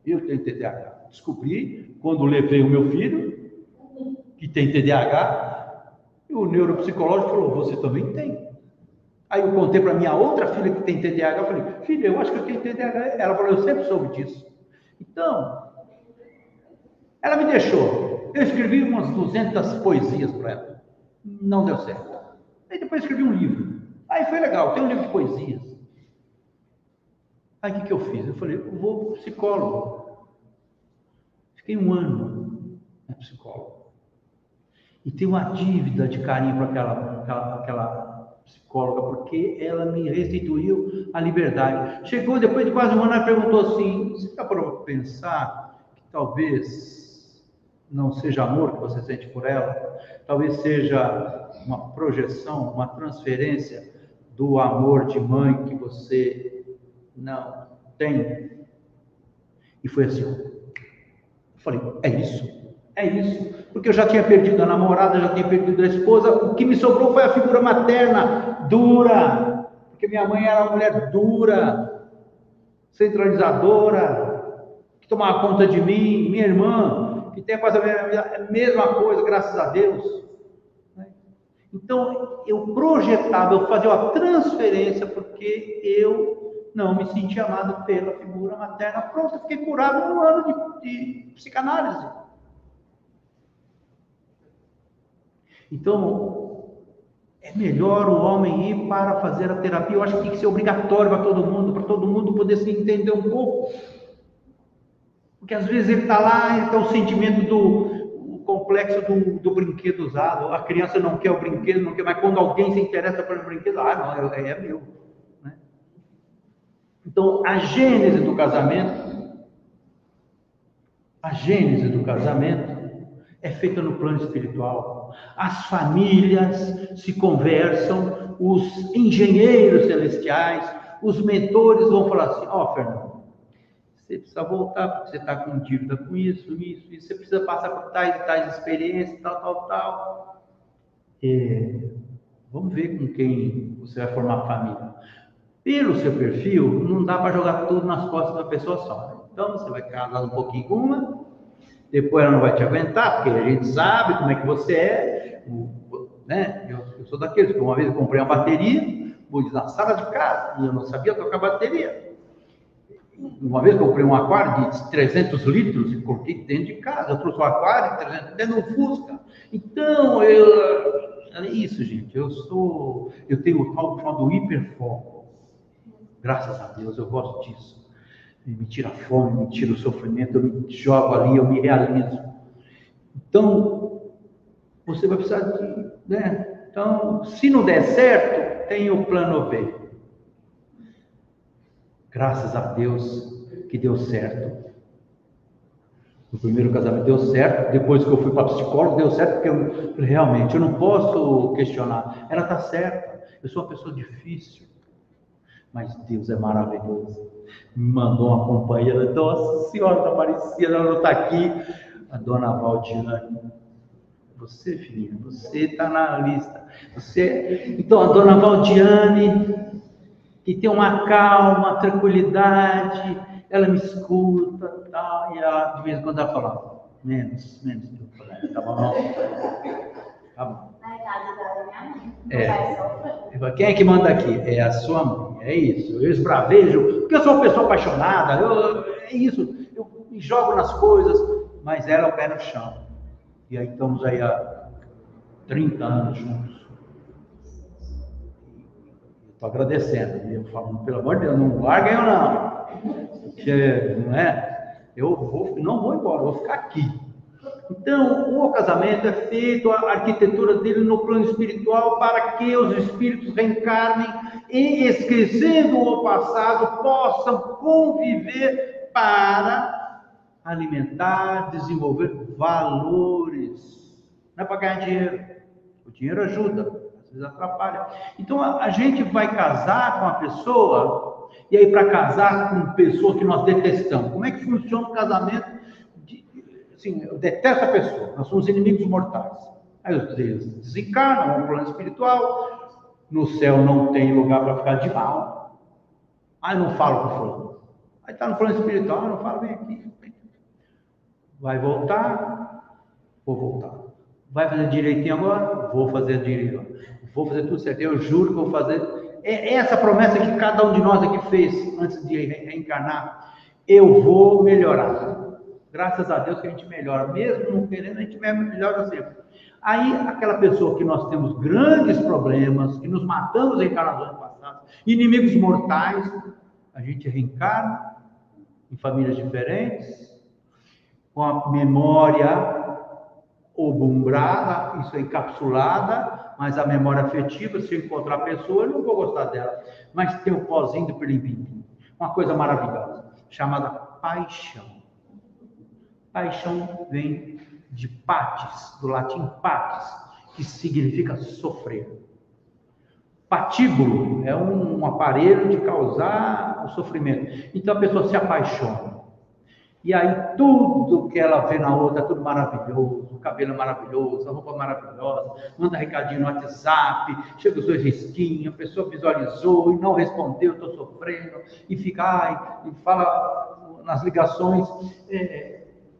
Eu tenho TDAH. Descobri quando levei o meu filho, que tem TDAH, e o neuropsicológico falou, você também tem. Aí eu contei para minha outra filha que tem TDAH, eu falei, filha, eu acho que eu tenho TDAH. Ela falou, eu sempre soube disso. Então, ela me deixou. Eu escrevi umas 200 poesias para ela. Não deu certo. Aí depois escrevi um livro. Aí foi legal, tem um livro de poesias. Aí o que eu fiz? Eu falei, eu vou para o psicólogo. Fiquei 1 ano na psicólogo. E tenho uma dívida de carinho para aquela psicóloga, porque ela me restituiu a liberdade. Chegou depois de quase 1 ano, ela perguntou assim, você está para pensar que talvez não seja amor que você sente por ela? Talvez seja uma projeção, uma transferência do amor de mãe que você não tem? E foi assim. Eu falei, é isso. É isso, porque eu já tinha perdido a namorada, já tinha perdido a esposa, o que me sobrou foi a figura materna, dura, porque minha mãe era uma mulher dura, centralizadora, que tomava conta de mim, minha irmã, que tem quase a mesma coisa, graças a Deus. Então, eu projetava, eu fazia uma transferência, porque eu não me sentia amado pela figura materna. Pronto, eu fiquei curado em 1 ano de psicanálise. Então, é melhor o homem ir para fazer a terapia. Eu acho que tem que ser obrigatório para todo mundo poder se entender um pouco. Porque às vezes ele está lá, ele está o sentimento do complexo do brinquedo usado. A criança não quer o brinquedo, não quer, mas quando alguém se interessa pelo brinquedo, não, é meu. Né? Então, a gênese do casamento é feita no plano espiritual. As famílias se conversam, os engenheiros celestiais, os mentores vão falar assim, Fernando, você precisa voltar, porque você está com dívida com isso, você precisa passar por tais experiências, tal. Vamos ver com quem você vai formar família. Pelo seu perfil, não dá para jogar tudo nas costas da pessoa só. Então, você vai casar um pouquinho com uma, depois ela não vai te aguentar, porque a gente sabe como é que você é, né? Eu sou daqueles que uma vez eu comprei uma bateria, pus na sala de casa, e eu não sabia tocar bateria. Uma vez eu comprei um aquário de 300 litros e coloquei dentro de casa. Eu trouxe um aquário de 300 dentro do Fusca. Então, é isso, gente. Eu tenho o tal chamado hiperfoco. Graças a Deus, eu gosto disso. Me tira a fome, me tira o sofrimento, eu me jogo ali, eu me realizo. Então, você vai precisar de, né? Então, se não der certo, tem o plano B. Graças a Deus que deu certo. No primeiro casamento deu certo, depois que eu fui para psicólogo deu certo, porque eu falei, realmente, eu não posso questionar. Ela está certa, eu sou uma pessoa difícil, mas Deus é maravilhoso. Me mandou uma companheira, nossa senhora da Aparecida, ela não está aqui, a dona Valdiane. Você, filhinha, você está na lista. Então, a dona Valdiane, que tem uma calma, tranquilidade, ela me escuta, tá, e ela, de vez em quando ela fala, menos, tá bom? Tá bom. Na idade dela, minha mãe. Quem é que manda aqui? É a sua mãe, é isso. Eu esbravejo, porque eu sou uma pessoa apaixonada, é isso, eu me jogo nas coisas, mas ela é o pé no chão. E aí estamos aí há 30 anos juntos. Estou agradecendo. E eu falo, pelo amor de Deus, não larguem eu não. Porque, não é? Não vou embora, vou ficar aqui. Então, o casamento é feito, a arquitetura dele no plano espiritual, para que os espíritos reencarnem e, esquecendo o passado, possam conviver para alimentar, desenvolver valores. Não é para ganhar dinheiro. O dinheiro ajuda, às vezes atrapalha. Então, a gente vai casar com a pessoa, e aí para casar com pessoa que nós detestamos. Como é que funciona o casamento? Assim, eu detesto a pessoa, nós somos inimigos mortais. Aí os três desencarnam no plano espiritual, no céu não tem lugar para ficar de mal. Aí não falo com o fulano. Aí está no plano espiritual, não fala, vem aqui. Vai voltar? Vou voltar. Vai fazer direitinho agora? Vou fazer direito. Vou fazer tudo certo. Eu juro que vou fazer. É essa promessa que cada um de nós aqui fez antes de reencarnar. Eu vou melhorar. Graças a Deus que a gente melhora, mesmo não querendo, a gente melhora sempre. Aí, aquela pessoa que nós temos grandes problemas, que nos matamos em encarnações passadas, inimigos mortais, a gente reencarna em famílias diferentes, com a memória obumbrada, isso é encapsulada, mas a memória afetiva, se eu encontrar a pessoa, eu não vou gostar dela, mas tem o pozinho do pilim-pilim, uma coisa maravilhosa, chamada paixão. Paixão vem de patis, do latim patis, que significa sofrer. Patíbulo é um aparelho de causar o sofrimento. Então a pessoa se apaixona. E aí tudo que ela vê na outra é tudo maravilhoso, o cabelo é maravilhoso, a roupa é maravilhosa, manda recadinho no WhatsApp, chega os dois risquinhos, a pessoa visualizou e não respondeu, estou sofrendo, e fica, e fala nas ligações,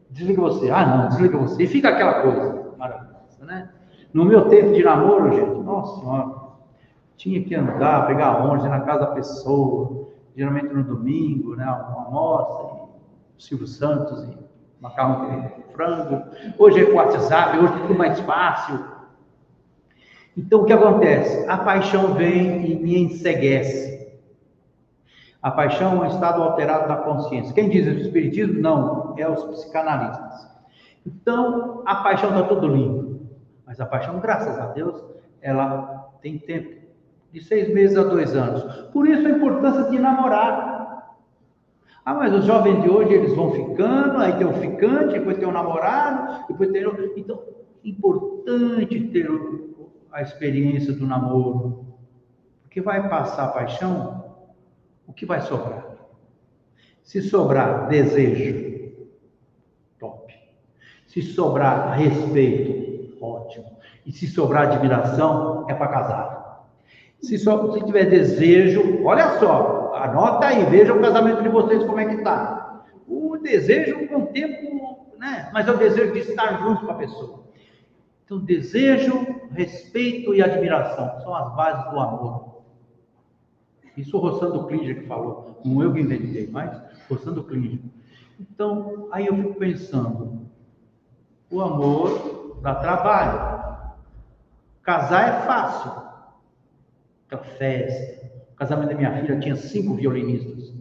desliga você, não, desliga você, e fica aquela coisa maravilhosa, né? No meu tempo de namoro, gente, nossa senhora, tinha que andar, pegar ônibus na casa da pessoa, geralmente no domingo, né, uma almoça, Silvio Santos e macarrão com frango. Hoje é com WhatsApp, hoje é tudo mais fácil. Então o que acontece? A paixão vem e me enceguece. A paixão é um estado alterado da consciência. Quem diz o espiritismo? Não, é os psicanalistas. Então a paixão está tudo lindo, mas a paixão, graças a Deus, ela tem tempo, de 6 meses a 2 anos. Por isso a importância de namorar. Mas os jovens de hoje, eles vão ficando, aí tem um ficante, depois tem um namorado, depois tem... Então, importante ter a experiência do namoro. Porque vai passar a paixão, o que vai sobrar? Se sobrar desejo, top. Se sobrar respeito, ótimo. E se sobrar admiração, é para casar. Se tiver desejo, olha só, anota aí, veja o casamento de vocês como é que está. O desejo com o tempo, né? Mas é o desejo de estar junto com a pessoa. Então, desejo, respeito e admiração são as bases do amor. Isso o Rossando Klinger que falou, não eu que inventei, mas Rossando Klinger. Então, aí eu fico pensando, o amor dá trabalho. Casar é fácil. Aquela festa. O casamento da minha filha tinha 5 violinistas.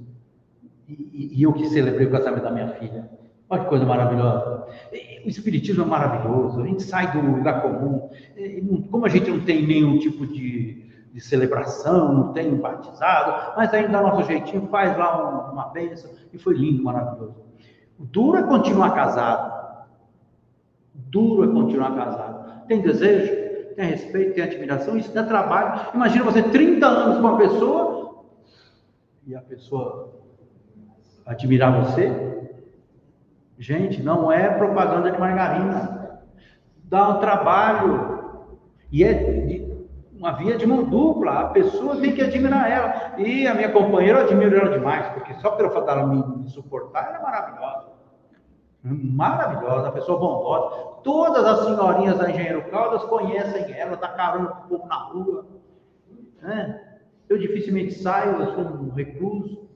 E eu que celebrei o casamento da minha filha. Olha que coisa maravilhosa. O espiritismo é maravilhoso. A gente sai do lugar comum. Como a gente não tem nenhum tipo de celebração, não tem batizado, mas ainda dá nosso jeitinho, faz lá uma bênção. E foi lindo, maravilhoso. O duro é continuar casado. Duro é continuar casado. Tem desejo? Tem respeito, tem admiração, isso dá trabalho. Imagina você 30 anos com uma pessoa e a pessoa admirar você. Gente, não é propaganda de margarina. Dá um trabalho. E é uma via de mão dupla. A pessoa tem que admirar ela. E a minha companheira, eu admiro ela demais, porque só pelo fato dela me suportar, ela é maravilhosa. Maravilhosa, a pessoa bondosa. Todas as senhorinhas da Engenheiro Caldas conhecem ela, dá carona com o povo na rua. Eu dificilmente saio, eu sou um recluso,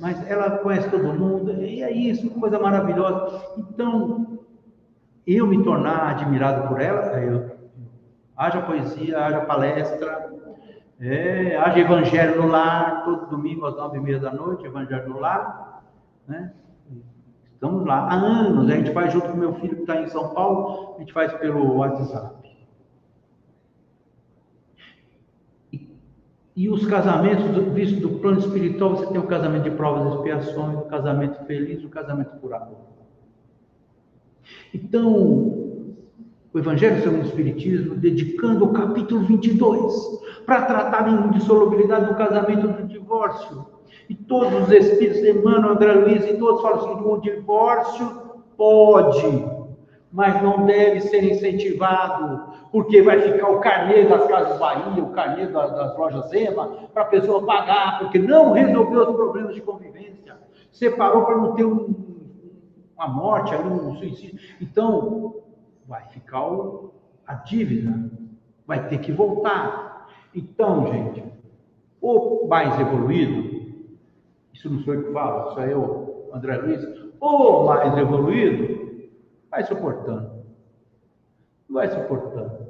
mas ela conhece todo mundo, e é isso, coisa maravilhosa. Então, eu me tornar admirado por ela, haja poesia, haja palestra, haja evangelho no lar, todo domingo às 9h30 da noite, evangelho no lar, né? Estamos lá há anos, a gente faz junto com meu filho que está em São Paulo, a gente faz pelo WhatsApp. E os casamentos, visto do plano espiritual, você tem o casamento de provas e expiações, o casamento feliz, o casamento por amor. Então, o Evangelho segundo o Espiritismo, dedicando o capítulo 22, para tratar da indissolubilidade do casamento e do divórcio. E todos os espíritos, Emmanuel, André Luiz, e todos falam assim, o divórcio pode, mas não deve ser incentivado, porque vai ficar o carnê das Casas Bahia, o carnê das lojas Ema, para a pessoa pagar, porque não resolveu os problemas de convivência, separou para não ter uma morte, um suicídio. Então, vai ficar a dívida, vai ter que voltar. Então, gente, o mais evoluído, isso não sou eu que falo, isso é eu, André Luiz, o mais evoluído, vai suportando. Vai suportando.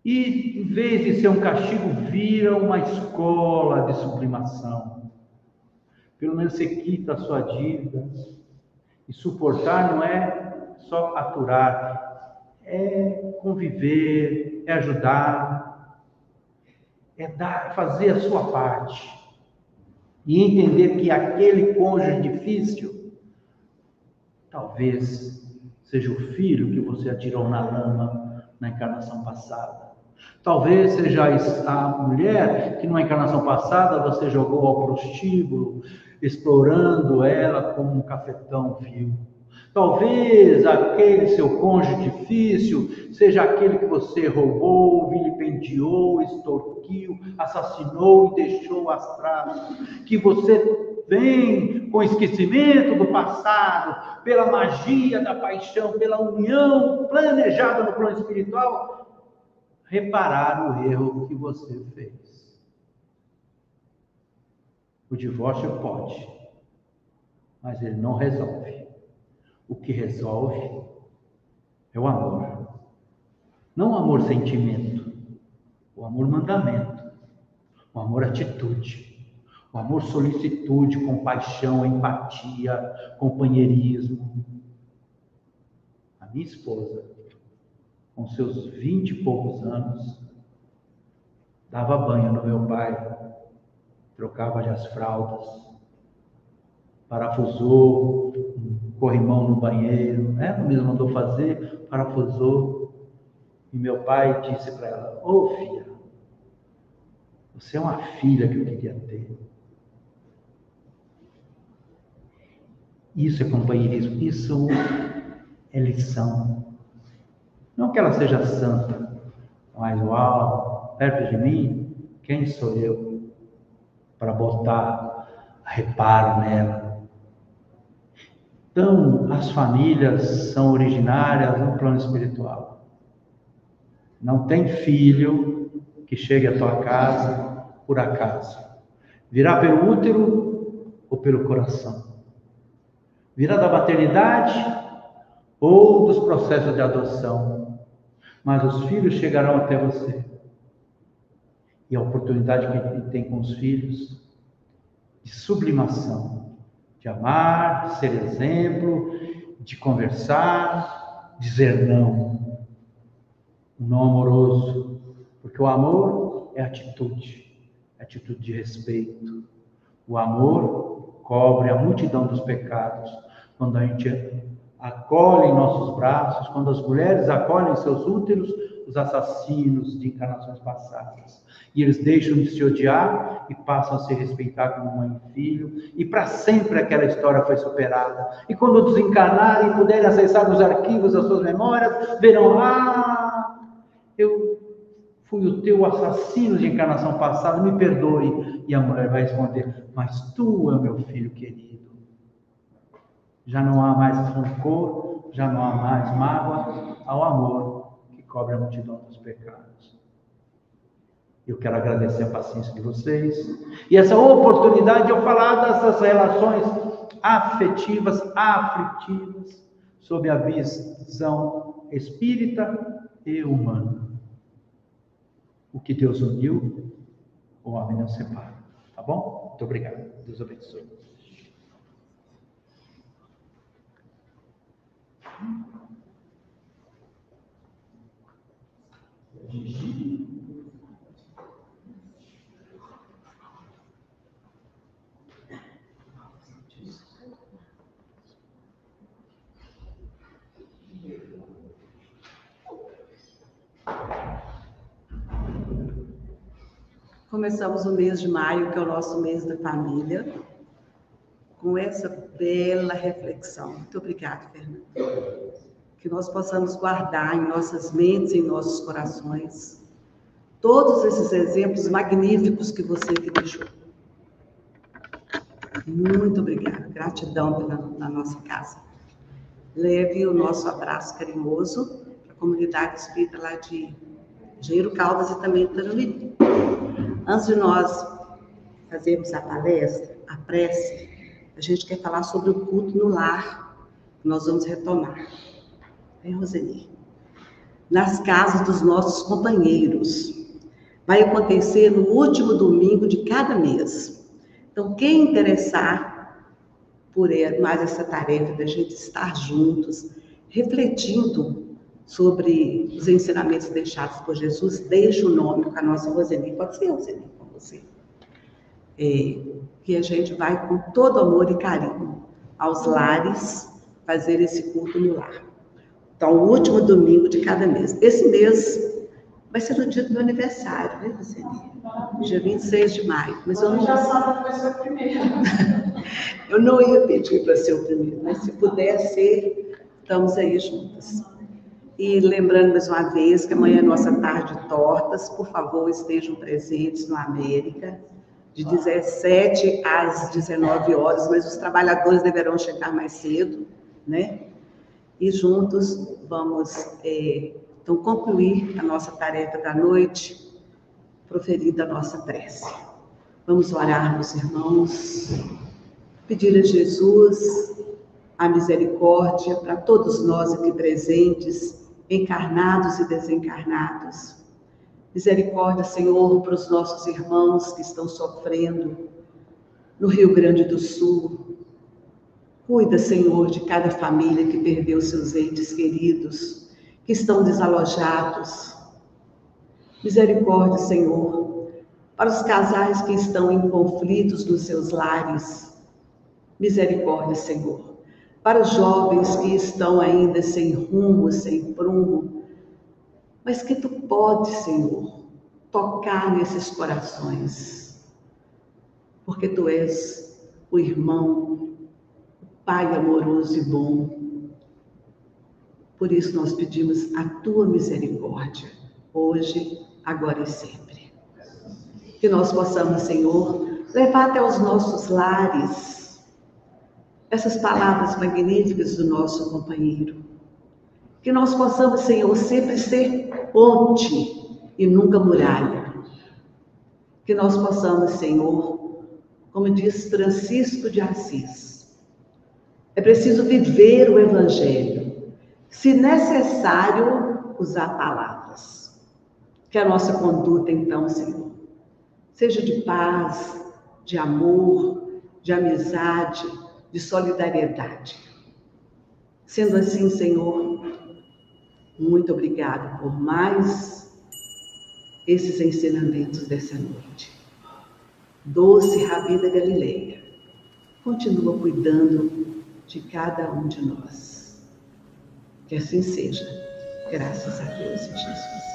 E, em vez de ser um castigo, vira uma escola de sublimação. Pelo menos você quita a sua dívida. E suportar não é só aturar, é conviver, é ajudar, é fazer a sua parte. E entender que aquele cônjuge difícil, talvez seja o filho que você atirou na lama na encarnação passada. Talvez seja a mulher que numa encarnação passada você jogou ao prostíbulo, explorando ela como um cafetão vil. Talvez aquele seu cônjuge difícil seja aquele que você roubou, vilipendiou, extorquiu, assassinou e deixou atrás. Que você vem com esquecimento do passado, pela magia da paixão, pela união planejada no plano espiritual, reparar o erro que você fez. O divórcio pode, mas ele não resolve. O que resolve é o amor. Não o amor sentimento, o amor mandamento, o amor atitude, o amor solicitude, compaixão, empatia, companheirismo. A minha esposa, com seus 20 e poucos anos, dava banho no meu pai, trocava-lhe as fraldas, parafusou um corrimão no banheiro, ela mesma mandou fazer, parafusou, e meu pai disse para ela, ô filha, você é uma filha que eu queria ter. Isso é companheirismo, isso é lição. Não que ela seja santa, mas uau, perto de mim, quem sou eu para botar reparo nela? Então, as famílias são originárias no plano espiritual. Não tem filho que chegue à tua casa por acaso. Virá pelo útero ou pelo coração. Virá da maternidade ou dos processos de adoção. Mas os filhos chegarão até você. E a oportunidade que ele tem com os filhos de sublimação. De amar, de ser exemplo, de conversar, dizer não. Um não amoroso. Porque o amor é atitude de respeito. O amor cobre a multidão dos pecados. Quando a gente acolhe em nossos braços, quando as mulheres acolhem em seus úteros os assassinos de encarnações passadas. E eles deixam de se odiar e passam a se respeitar como mãe e filho. E para sempre aquela história foi superada. E quando desencarnarem e puderem acessar os arquivos das suas memórias, verão, eu fui o teu assassino de encarnação passada, me perdoe. E a mulher vai responder, mas tu é o meu filho querido. Já não há mais rancor, já não há mais mágoa, há o amor que cobre a multidão dos pecados. Eu quero agradecer a paciência de vocês e essa oportunidade de eu falar dessas relações afetivas, aflitivas, sob a visão espírita e humana. O que Deus uniu, o homem não separa. Tá bom? Muito obrigado. Deus abençoe. Começamos o mês de maio, que é o nosso mês da família, com essa bela reflexão. Muito obrigada, Fernanda. Que nós possamos guardar em nossas mentes, em nossos corações, todos esses exemplos magníficos que você aqui deixou. Muito obrigada. Gratidão na nossa casa. Leve o nosso abraço carinhoso para a comunidade espírita lá de Engenheiro Caldas e também de Tarumirim. Antes de nós fazermos a palestra, a prece, a gente quer falar sobre o culto no lar, que nós vamos retomar. Vem, Roseli. Nas casas dos nossos companheiros. Vai acontecer no último domingo de cada mês. Então, quem interessar por mais essa tarefa da gente estar juntos, refletindo sobre os ensinamentos deixados por Jesus, deixe o nome com a nossa Roseli. Pode ser, Roseli, com você. Que a gente vai com todo amor e carinho aos lares fazer esse culto no lar. Então, o último domingo de cada mês. Esse mês vai ser no dia do meu aniversário, né, Roseli? Dia 26 de maio. Mas eu não... já sabe que vai ser o primeiro. Eu não ia pedir para ser o primeiro, mas se puder ser, estamos aí juntas. E lembrando mais uma vez que amanhã é nossa tarde de tortas, por favor, estejam presentes no América, de 17 às 19 horas, mas os trabalhadores deverão chegar mais cedo, né? E juntos vamos, então, concluir a nossa tarefa da noite, proferida a nossa prece. Vamos orar, meus irmãos, pedir a Jesus a misericórdia para todos nós aqui presentes, encarnados e desencarnados. Misericórdia, Senhor, para os nossos irmãos que estão sofrendo no Rio Grande do Sul. Cuida, Senhor, de cada família que perdeu seus entes queridos, que estão desalojados. Misericórdia, Senhor, para os casais que estão em conflitos nos seus lares. Misericórdia, Senhor, para os jovens que estão ainda sem rumo, sem prumo, mas que Tu podes, Senhor, tocar nesses corações, porque Tu és o irmão, o Pai amoroso e bom. Por isso nós pedimos a Tua misericórdia, hoje, agora e sempre. Que nós possamos, Senhor, levar até os nossos lares essas palavras magníficas do nosso companheiro. Que nós possamos, Senhor, sempre ser ponte e nunca muralha. Que nós possamos, Senhor, como diz Francisco de Assis, é preciso viver o Evangelho, se necessário, usar palavras. Que a nossa conduta, então, Senhor, seja de paz, de amor, de amizade, de solidariedade. Sendo assim, Senhor, muito obrigado por mais esses ensinamentos dessa noite. Doce Rabi da Galileia, continua cuidando de cada um de nós. Que assim seja, graças a Deus e Jesus.